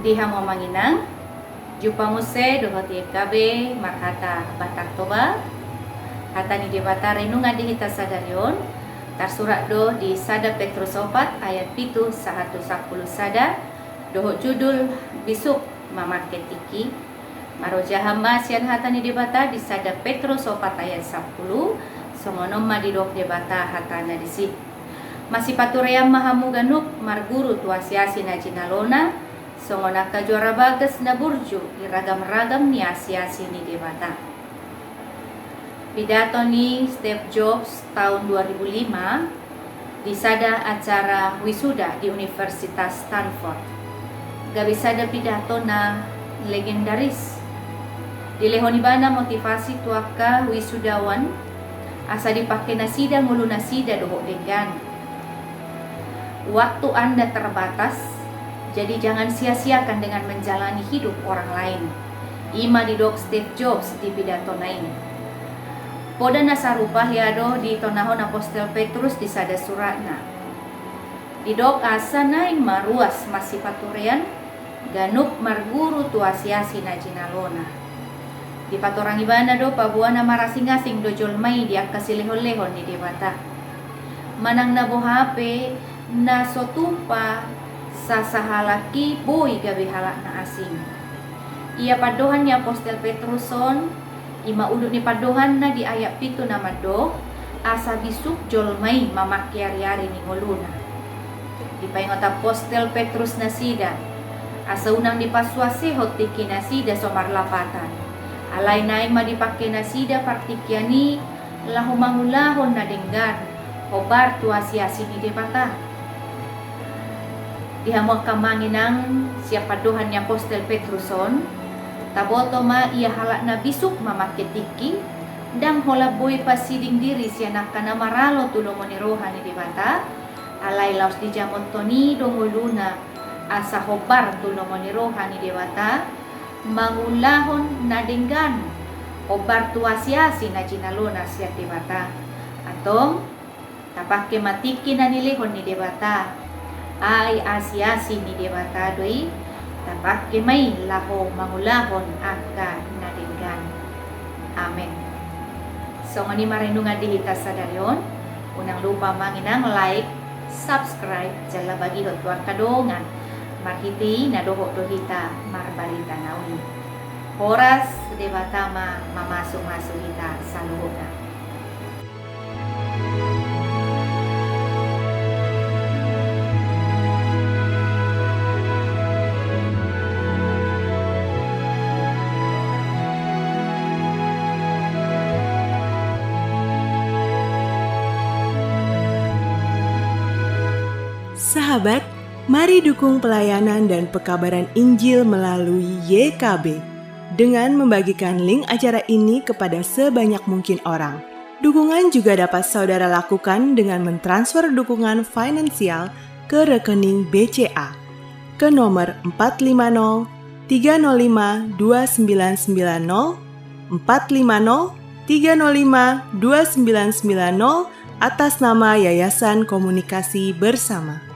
Tiha mo manginang, jupa muse doho kabe marhata batak toba, hata ni debata renungan di hita sadarion, tersurat do di Sada Petrus 4 ayat 7 110 sada, doho judul bisuk mamaket tiki, maroja hamba sian hata ni debata di Sada Petrus 4 ayat 10, songonom madidok debata hata na disi. Masih paturayam mahamu ganuk marguru tuasiasi na jinalona, songona juara bagas na burju iragam-ragam ni asiasi ni debata. Pidato ni Steve Jobs tahun 2005 di sada acara wisuda di Universitas Stanford. Gabisada pidato na legendaris. Dilehoni bana motivasi tuaka wisudawan asa dipakai nasida ngulu nasida dohok degan. Waktu Anda terbatas, jadi jangan sia-siakan dengan menjalani hidup orang lain. Ima didok Steve Jobs di pidato nain. Poda nasarupa hiado di tonahon Apostel Petrus di sada suratna. Didok asa nain maruas masih paturean ganuk marguru tuasiasi na jinalona. Di patorang ibana do pabuana marasing-asing do jolmai dia kasilehon-lehon ni debata. Manang nabo hape na sotupa sasahalaki boy gabi halak na asing. Ia padohan ni Apostel Petruson ima uduk ni padohan na di ayat 7 nama do asa bisuk jolmai mamaki ari-ari ni ngoluna. Di paingot Apostel Petrus nasida asa unang dipaswase hotiki nasida somar lapatan. Alay naing madipake nasida partikiani lahumangulahon na denggan hobar tuasiasi ni debata. Dihamok kamanginang siapa dohan ni Apostel Petruson taboto ma ia halak na bisuk mamaketiki dang hola boy pasiding diri siya nakana maralo tulong ni rohan ni debata alay laos di jamon toni dongoluna asa hobar tulong ni rohan ni debata mangulahon na denggan hobar tuasiasi na jinalona siya debata atong tapake matiki na nilihon ni debata ay asiasi ni debata doi tapak kemai laho mangulahon angka nadenggan. Amen. So ngani marenungan di hita sadarion, unang lupa manginang like, subscribe, jala bagi hot tuan kadongan, marhiti na doho dohita marbalita nauni. Horas debata mamasuk-masuk hita saluhuna. Sahabat, mari dukung pelayanan dan pekabaran Injil melalui YKB dengan membagikan link acara ini kepada sebanyak mungkin orang. Dukungan juga dapat saudara lakukan dengan mentransfer dukungan finansial ke rekening BCA ke nomor 450 305 2990 450 305 2990 atas nama Yayasan Komunikasi Bersama.